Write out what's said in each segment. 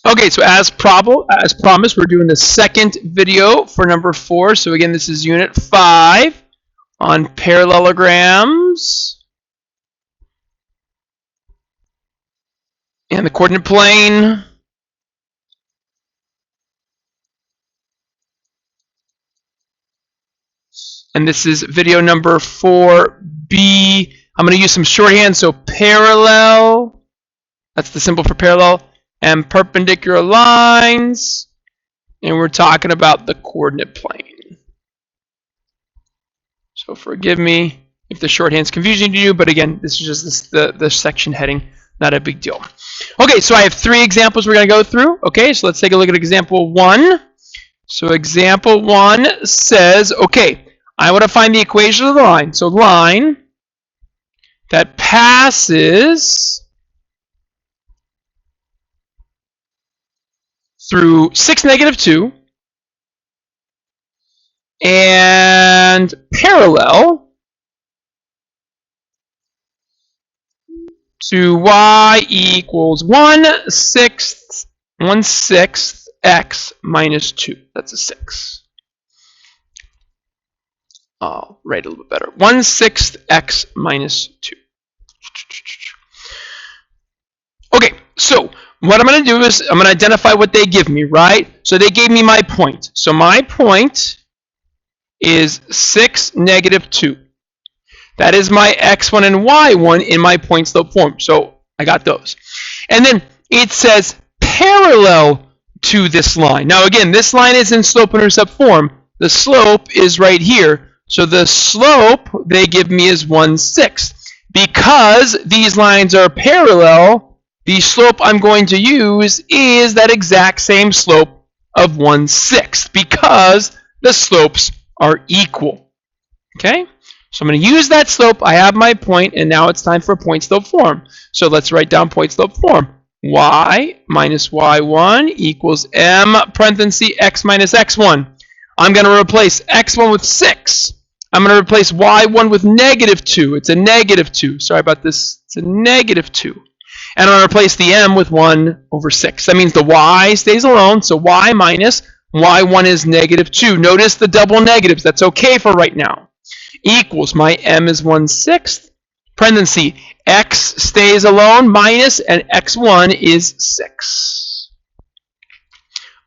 Okay, so as promised, we're doing the second video for number 4. So again, this is unit 5 on parallelograms and the coordinate plane. And this is video number 4B. I'm going to use some shorthand, so parallel, that's the symbol for parallel, and perpendicular lines, and we're talking about the coordinate plane. So forgive me if the shorthand's confusing to you, but again, this is just the section heading, not a big deal. Okay, so I have 3 examples we're going to go through. Okay, so let's take a look at example 1. So example 1 says, okay, I want to find the equation of the line. So line that passes through 6, -2 and parallel to y equals 1/6 x minus 2. That's a 6. I'll write a little bit better. 1/6 x minus 2. Okay, so what I'm going to do is I'm going to identify what they give me, right? So they gave me my point. So my point is 6, -2. That is my x1 and y1 in my point slope form. So I got those. And then it says parallel to this line. Now again, this line is in slope intercept form. The slope is right here. So the slope they give me is 1/6. Because these lines are parallel, the slope I'm going to use is that exact same slope of 1/6 because the slopes are equal. Okay? So I'm going to use that slope. I have my point, and now it's time for point slope form. So let's write down point slope form. Y minus y1 equals m parenthesis x minus x1. I'm going to replace x1 with 6. I'm going to replace y1 with -2. It's a -2. Sorry about this. It's a -2. And I'm going to replace the m with 1/6. That means the y stays alone. So y minus y1 is -2. Notice the double negatives. That's okay for right now. Equals my m is 1/6. Parenthesis x stays alone minus and x1 is 6.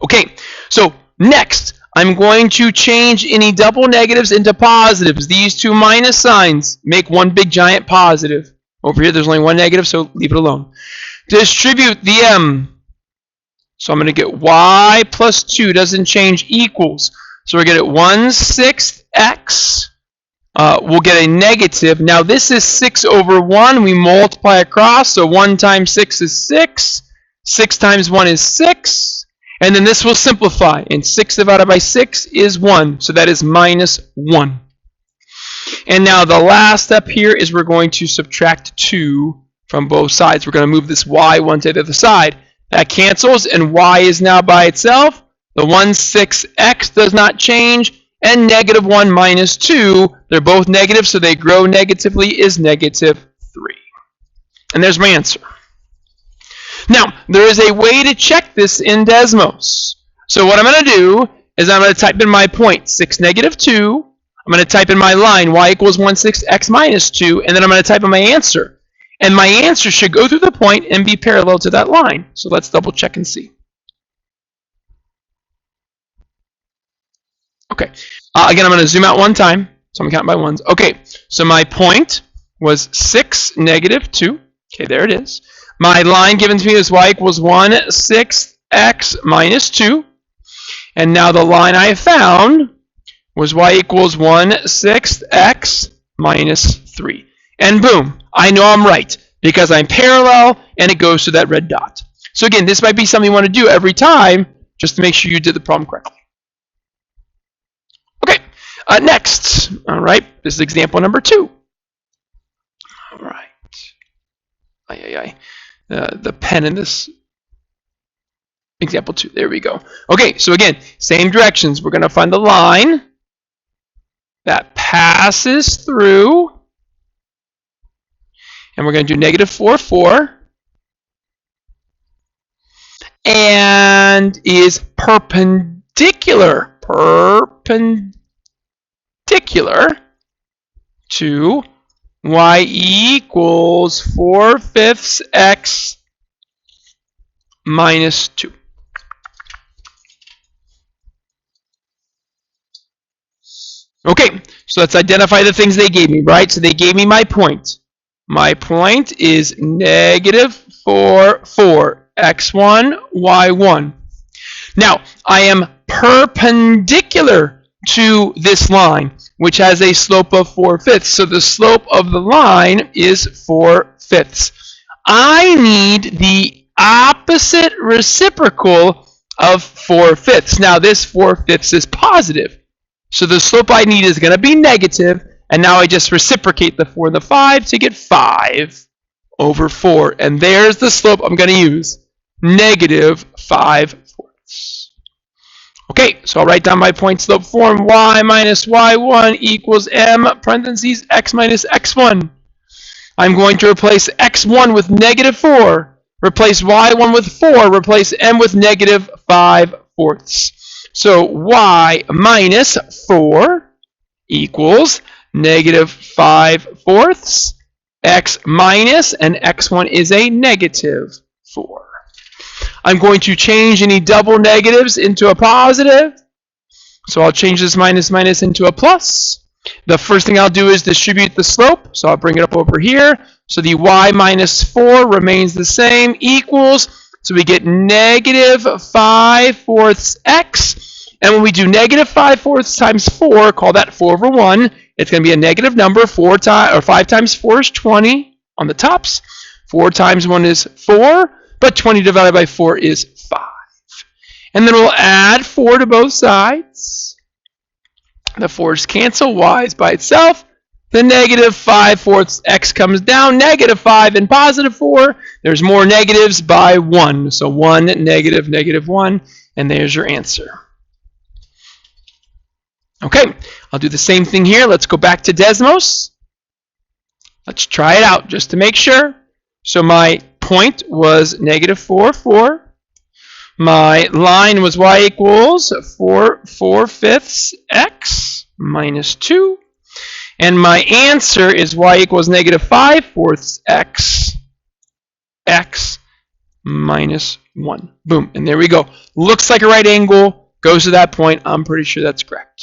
Okay, so next I'm going to change any double negatives into positives. These 2 minus signs make one big giant positive. Over here there's only 1 negative, so leave it alone. Distribute the m. So I'm going to get y plus 2 doesn't change equals. So we're going to get 1/6 x. We'll get a negative. Now this is 6/1. We multiply across. So 1 times 6 is 6. 6 times 1 is 6. And then this will simplify. And 6 divided by 6 is 1. So that is -1. And now the last step here is we're going to subtract 2 from both sides. We're going to move this y1 to the other side. That cancels, and y is now by itself. The 1/6 x does not change. And -1 minus 2, they're both negative, so they grow negatively, is -3. And there's my answer. Now, there is a way to check this in Desmos. So what I'm going to do is I'm going to type in my point, 6, -2. I'm going to type in my line, y equals 1/6 x minus 2, and then I'm going to type in my answer. And my answer should go through the point and be parallel to that line. So let's double check and see. Okay, again, I'm going to zoom out one time, so I'm counting by ones. Okay, so my point was 6, -2. Okay, there it is. My line given to me is y equals 1/6 x minus 2. And now the line I found was y equals 1/6 x minus 3. And boom, I know I'm right because I'm parallel and it goes to that red dot. So again, this might be something you want to do every time just to make sure you did the problem correctly. Okay, next, all right, this is example number 2. All right. The pen in this example 2, there we go. Okay, so again, same directions. We're going to find the line that passes through, and we're going to do -4, 4. And and is perpendicular to y equals 4/5 x minus 2. Okay, so let's identify the things they gave me, right? So they gave me my point. My point is negative 4 x1, y1. Now, I am perpendicular to this line, which has a slope of 4/5. So the slope of the line is 4/5. I need the opposite reciprocal of 4/5. Now, this 4/5 is positive. So the slope I need is going to be negative, and now I just reciprocate the 4 and the 5 to get 5/4. And there's the slope I'm going to use, negative 5/4. Okay, so I'll write down my point slope form, y minus y1 equals m parentheses x minus x1. I'm going to replace x1 with negative 4, replace y1 with 4, replace m with negative 5/4. So y minus 4 equals negative 5/4. X minus, and x1 is a negative 4. I'm going to change any double negatives into a positive. So I'll change this minus minus into a plus. The first thing I'll do is distribute the slope. So I'll bring it up over here. So the y minus 4 remains the same, equals, so we get negative 5/4 x. And when we do negative 5/4 times 4, call that 4/1. It's going to be a negative number. 5 times 4 is 20 on the tops. 4 times 1 is 4, but 20 divided by 4 is 5. And then we'll add 4 to both sides. The 4's cancel. Y is by itself. The negative 5/4 x comes down. Negative 5 and positive 4. There's more negatives by 1. So 1, negative, negative 1. And there's your answer. Okay, I'll do the same thing here. Let's go back to Desmos. Let's try it out just to make sure. So my point was negative 4/4. My line was y equals 4/5 x minus 2. And my answer is y equals negative 5/4 x minus 1. Boom, and there we go. Looks like a right angle, goes to that point. I'm pretty sure that's correct.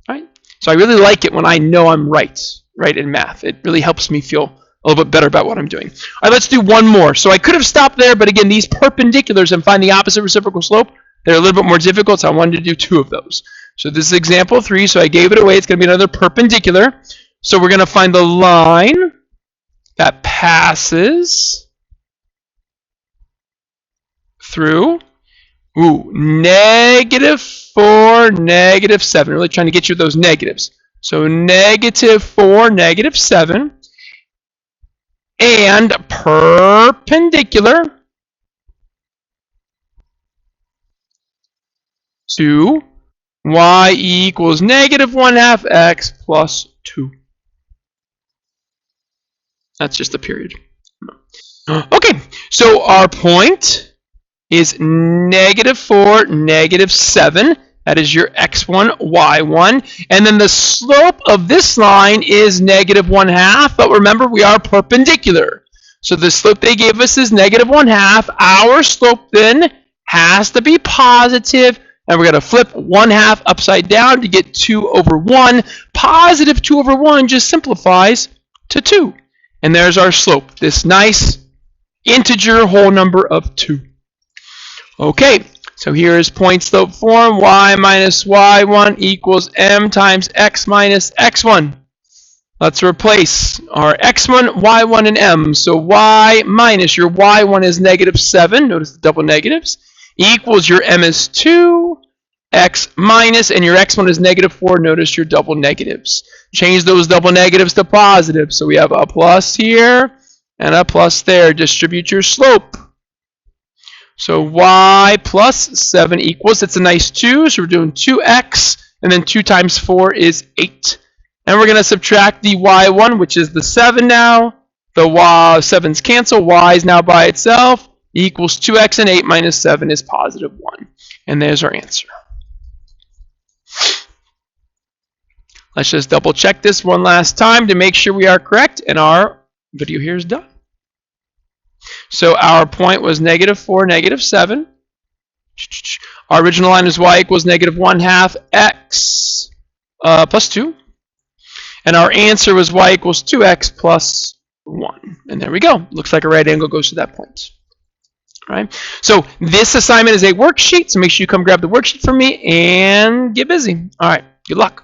Right? So I really like it when I know I'm right in math. It really helps me feel a little bit better about what I'm doing. All right, let's do one more. So I could have stopped there, but again, these perpendiculars and find the opposite reciprocal slope, they're a little bit more difficult, so I wanted to do 2 of those. So this is example 3, so I gave it away. It's going to be another perpendicular. So we're going to find the line that passes through negative 4, negative 7. Really trying to get you those negatives. So negative 4, negative 7. And perpendicular to y equals negative 1/2 x plus 2. That's just a period. Okay, so our point is negative 4, negative 7. That is your x1, y1. And then the slope of this line is negative 1/2. But remember, we are perpendicular. So the slope they gave us is negative 1/2. Our slope then has to be positive. And we're going to flip 1/2 upside down to get 2/1. Positive 2/1 just simplifies to 2. And there's our slope, this nice integer whole number of 2. Okay, so here is point slope form. Y minus y1 equals m times x minus x1. Let's replace our x1, y1, and m. So y minus, your y1 is negative 7. Notice the double negatives. Equals your m is 2. X minus, and your x1 is negative 4. Notice your double negatives. Change those double negatives to positive. So we have a plus here and a plus there. Distribute your slope. So y plus 7 equals, it's a nice 2, so we're doing 2x, and then 2 times 4 is 8. And we're going to subtract the y1, which is the 7 now. The 7's cancel, y is now by itself. equals 2x, and 8 minus 7 is positive 1. And there's our answer. Let's just double check this one last time to make sure we are correct, and our video here is done. So our point was -4, -7. Our original line is y equals -1/2 x plus 2. And our answer was y equals 2x plus 1. And there we go. Looks like a right angle goes to that point. All right. So this assignment is a worksheet, so make sure you come grab the worksheet from me and get busy. All right. Good luck.